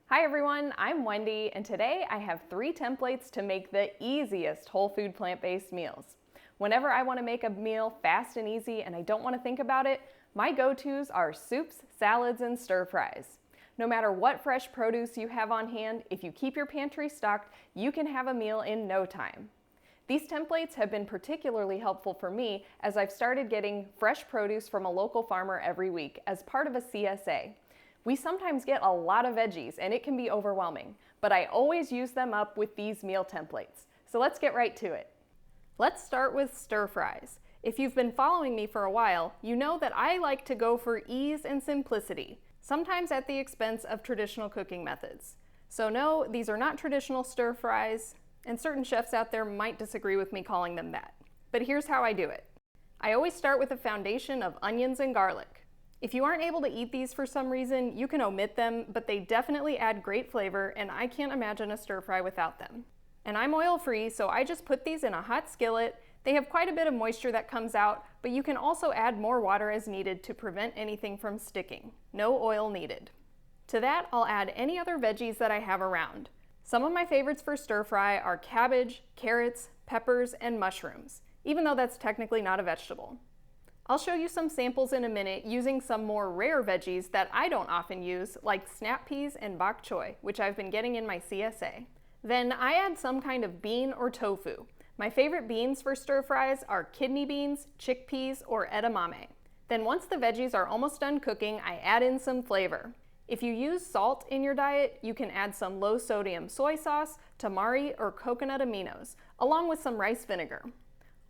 Hi everyone, I'm Wendy, and today I have 3 templates to make the easiest whole food plant-based meals. Whenever I want to make a meal fast and easy and I don't want to think about it, my go-tos are soups, salads, and stir-fries. No matter what fresh produce you have on hand, if you keep your pantry stocked, you can have a meal in no time. These templates have been particularly helpful for me as I've started getting fresh produce from a local farmer every week as part of a CSA. We sometimes get a lot of veggies and it can be overwhelming, but I always use them up with these meal templates. So let's get right to it. Let's start with stir fries. If you've been following me for a while, you know that I like to go for ease and simplicity, sometimes at the expense of traditional cooking methods. So no, these are not traditional stir fries, and certain chefs out there might disagree with me calling them that. But here's how I do it. I always start with a foundation of onions and garlic. If you aren't able to eat these for some reason, you can omit them, but they definitely add great flavor, and I can't imagine a stir fry without them. And I'm oil-free, so I just put these in a hot skillet. They have quite a bit of moisture that comes out, but you can also add more water as needed to prevent anything from sticking. No oil needed. To that, I'll add any other veggies that I have around. Some of my favorites for stir fry are cabbage, carrots, peppers, and mushrooms, even though that's technically not a vegetable. I'll show you some samples in a minute using some more rare veggies that I don't often use, like snap peas and bok choy, which I've been getting in my CSA. Then I add some kind of bean or tofu. My favorite beans for stir fries are kidney beans, chickpeas, or edamame. Then once the veggies are almost done cooking, I add in some flavor. If you use salt in your diet, you can add some low sodium soy sauce, tamari, or coconut aminos, along with some rice vinegar.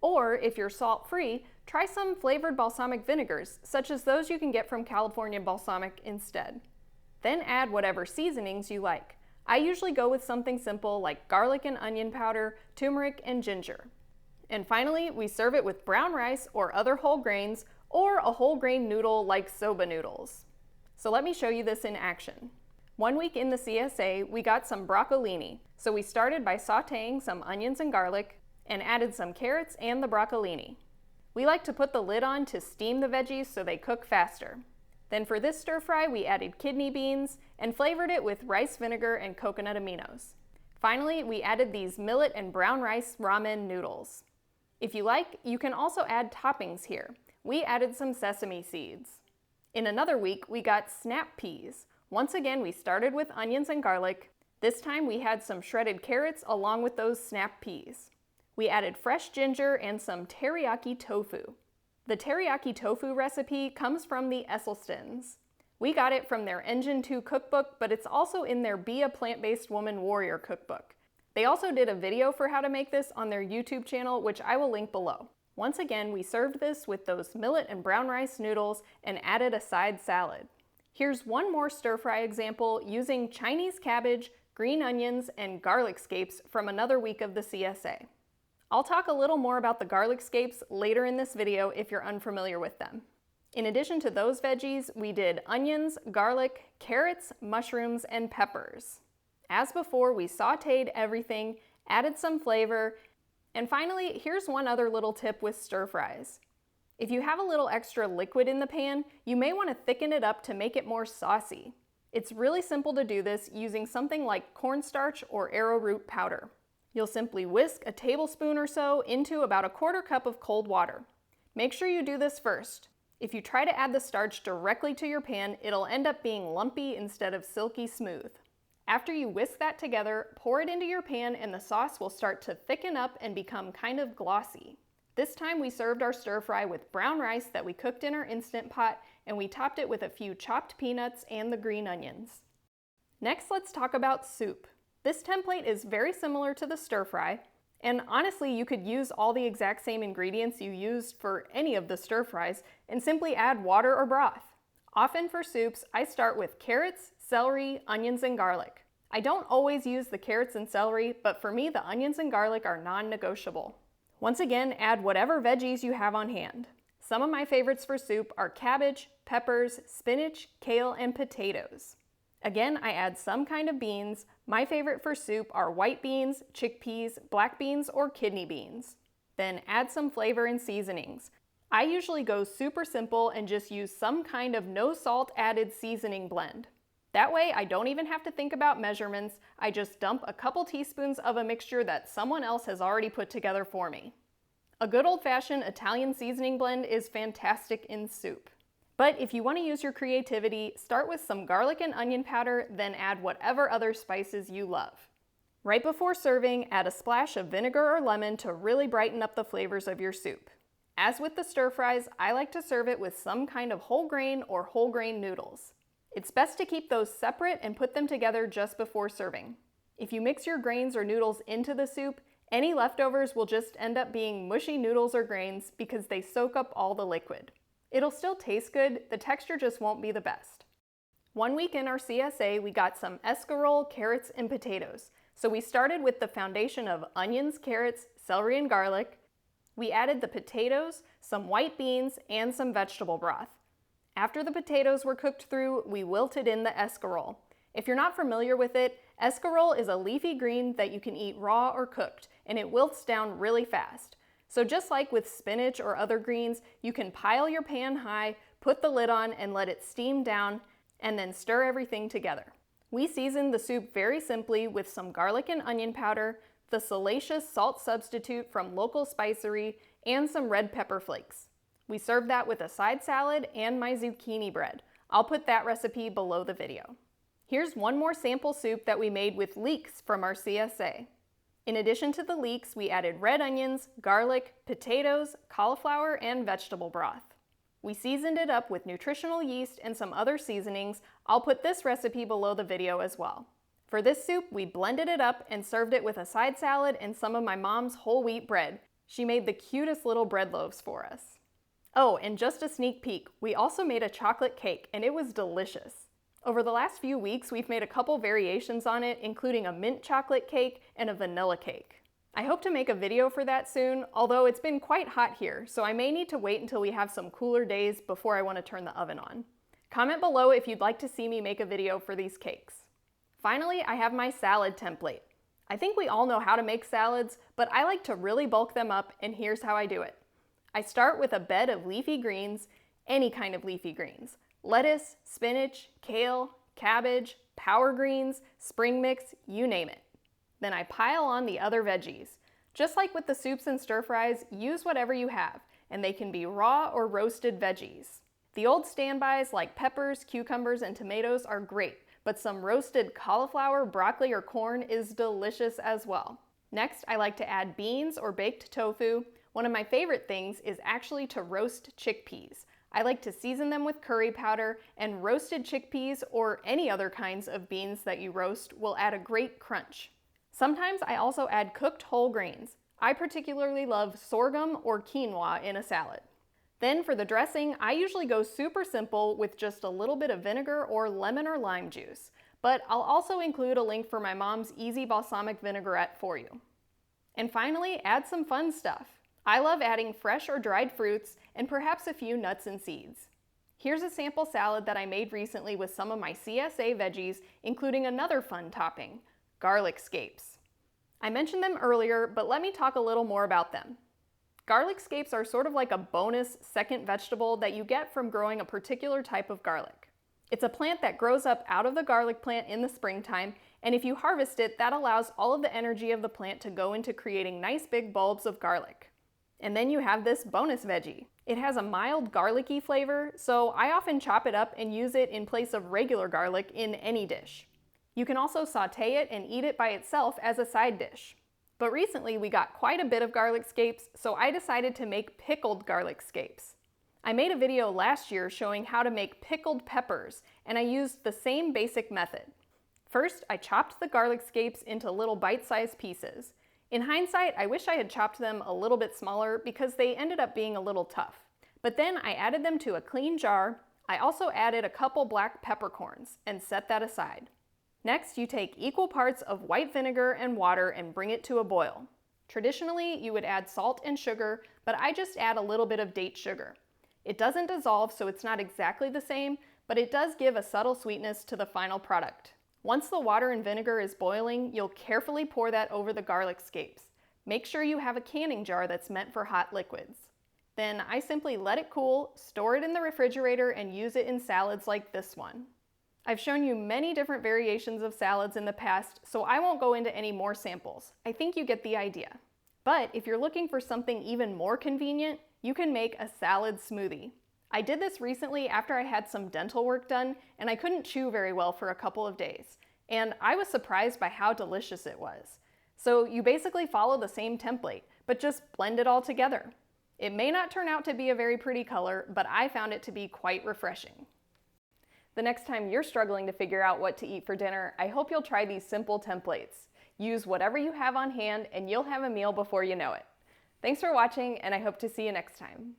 Or if you're salt-free, try some flavored balsamic vinegars, such as those you can get from California Balsamic instead. Then add whatever seasonings you like. I usually go with something simple like garlic and onion powder, turmeric, and ginger. And finally, we serve it with brown rice or other whole grains, or a whole grain noodle like soba noodles. So let me show you this in action. One week in the CSA, we got some broccolini. So we started by sauteing some onions and garlic, and added some carrots and the broccolini. We like to put the lid on to steam the veggies so they cook faster. Then for this stir fry, we added kidney beans and flavored it with rice vinegar and coconut aminos. Finally, we added these millet and brown rice ramen noodles. If you like, you can also add toppings here. We added some sesame seeds. In another week, we got snap peas. Once again, we started with onions and garlic. This time we had some shredded carrots along with those snap peas. We added fresh ginger and some teriyaki tofu. The teriyaki tofu recipe comes from the Esselstyns. We got it from their Engine 2 cookbook, but it's also in their Be a Plant-Based Woman Warrior cookbook. They also did a video for how to make this on their YouTube channel, which I will link below. Once again, we served this with those millet and brown rice noodles and added a side salad. Here's one more stir-fry example using Chinese cabbage, green onions, and garlic scapes from another week of the CSA. I'll talk a little more about the garlic scapes later in this video if you're unfamiliar with them. In addition to those veggies, we did onions, garlic, carrots, mushrooms, and peppers. As before, we sauteed everything, added some flavor, and finally, here's one other little tip with stir fries. If you have a little extra liquid in the pan, you may want to thicken it up to make it more saucy. It's really simple to do this using something like cornstarch or arrowroot powder. You'll simply whisk a tablespoon or so into about a quarter cup of cold water. Make sure you do this first. If you try to add the starch directly to your pan, it'll end up being lumpy instead of silky smooth. After you whisk that together, pour it into your pan and the sauce will start to thicken up and become kind of glossy. This time we served our stir fry with brown rice that we cooked in our Instant Pot, and we topped it with a few chopped peanuts and the green onions. Next, let's talk about soup. This template is very similar to the stir fry, and honestly, you could use all the exact same ingredients you used for any of the stir fries and simply add water or broth. Often for soups, I start with carrots, celery, onions, and garlic. I don't always use the carrots and celery, but for me, the onions and garlic are non-negotiable. Once again, add whatever veggies you have on hand. Some of my favorites for soup are cabbage, peppers, spinach, kale, and potatoes. Again, I add some kind of beans. My favorite for soup are white beans, chickpeas, black beans, or kidney beans. Then add some flavor and seasonings. I usually go super simple and just use some kind of no salt added seasoning blend. That way, I don't even have to think about measurements. I just dump a couple teaspoons of a mixture that someone else has already put together for me. A good old-fashioned Italian seasoning blend is fantastic in soup. But if you want to use your creativity, start with some garlic and onion powder, then add whatever other spices you love. Right before serving, add a splash of vinegar or lemon to really brighten up the flavors of your soup. As with the stir fries, I like to serve it with some kind of whole grain or whole grain noodles. It's best to keep those separate and put them together just before serving. If you mix your grains or noodles into the soup, any leftovers will just end up being mushy noodles or grains because they soak up all the liquid. It'll still taste good, the texture just won't be the best. 1 week in our CSA, we got some escarole, carrots, and potatoes. So we started with the foundation of onions, carrots, celery, and garlic. We added the potatoes, some white beans, and some vegetable broth. After the potatoes were cooked through, we wilted in the escarole. If you're not familiar with it, escarole is a leafy green that you can eat raw or cooked, and it wilts down really fast. So just like with spinach or other greens, you can pile your pan high, put the lid on, and let it steam down, and then stir everything together. We seasoned the soup very simply with some garlic and onion powder, the Salacious salt substitute from local spicery, and some red pepper flakes. We served that with a side salad and my zucchini bread. I'll put that recipe below the video. Here's one more sample soup that we made with leeks from our CSA. In addition to the leeks, we added red onions, garlic, potatoes, cauliflower, and vegetable broth. We seasoned it up with nutritional yeast and some other seasonings. I'll put this recipe below the video as well. For this soup, we blended it up and served it with a side salad and some of my mom's whole wheat bread. She made the cutest little bread loaves for us. Oh, and just a sneak peek, we also made a chocolate cake and it was delicious. Over the last few weeks, we've made a couple variations on it, including a mint chocolate cake and a vanilla cake. I hope to make a video for that soon, although it's been quite hot here, so I may need to wait until we have some cooler days before I want to turn the oven on. Comment below if you'd like to see me make a video for these cakes. Finally, I have my salad template. I think we all know how to make salads, but I like to really bulk them up, and here's how I do it. I start with a bed of leafy greens, any kind of leafy greens. Lettuce, spinach, kale, cabbage, power greens, spring mix, you name it. Then I pile on the other veggies. Just like with the soups and stir fries, use whatever you have, and they can be raw or roasted veggies. The old standbys like peppers, cucumbers, and tomatoes are great, but some roasted cauliflower, broccoli, or corn is delicious as well. Next, I like to add beans or baked tofu. One of my favorite things is actually to roast chickpeas. I like to season them with curry powder, and roasted chickpeas or any other kinds of beans that you roast will add a great crunch. Sometimes I also add cooked whole grains. I particularly love sorghum or quinoa in a salad. Then for the dressing, I usually go super simple with just a little bit of vinegar or lemon or lime juice, but I'll also include a link for my mom's easy balsamic vinaigrette for you. And finally, add some fun stuff. I love adding fresh or dried fruits and perhaps a few nuts and seeds. Here's a sample salad that I made recently with some of my CSA veggies, including another fun topping, garlic scapes. I mentioned them earlier, but let me talk a little more about them. Garlic scapes are sort of like a bonus second vegetable that you get from growing a particular type of garlic. It's a plant that grows up out of the garlic plant in the springtime, and if you harvest it, that allows all of the energy of the plant to go into creating nice big bulbs of garlic. And then you have this bonus veggie. It has a mild garlicky flavor, so I often chop it up and use it in place of regular garlic in any dish. You can also saute it and eat it by itself as a side dish. But recently we got quite a bit of garlic scapes, so I decided to make pickled garlic scapes. I made a video last year showing how to make pickled peppers, and I used the same basic method. First, I chopped the garlic scapes into little bite-sized pieces. In hindsight, I wish I had chopped them a little bit smaller because they ended up being a little tough. But then I added them to a clean jar. I also added a couple black peppercorns and set that aside. Next, you take equal parts of white vinegar and water and bring it to a boil. Traditionally, you would add salt and sugar, but I just add a little bit of date sugar. It doesn't dissolve, so it's not exactly the same, but it does give a subtle sweetness to the final product. Once the water and vinegar is boiling, you'll carefully pour that over the garlic scapes. Make sure you have a canning jar that's meant for hot liquids. Then I simply let it cool, store it in the refrigerator, and use it in salads like this one. I've shown you many different variations of salads in the past, so I won't go into any more samples. I think you get the idea. But if you're looking for something even more convenient, you can make a salad smoothie. I did this recently after I had some dental work done and I couldn't chew very well for a couple of days. And I was surprised by how delicious it was. So you basically follow the same template, but just blend it all together. It may not turn out to be a very pretty color, but I found it to be quite refreshing. The next time you're struggling to figure out what to eat for dinner, I hope you'll try these simple templates. Use whatever you have on hand and you'll have a meal before you know it. Thanks for watching, and I hope to see you next time.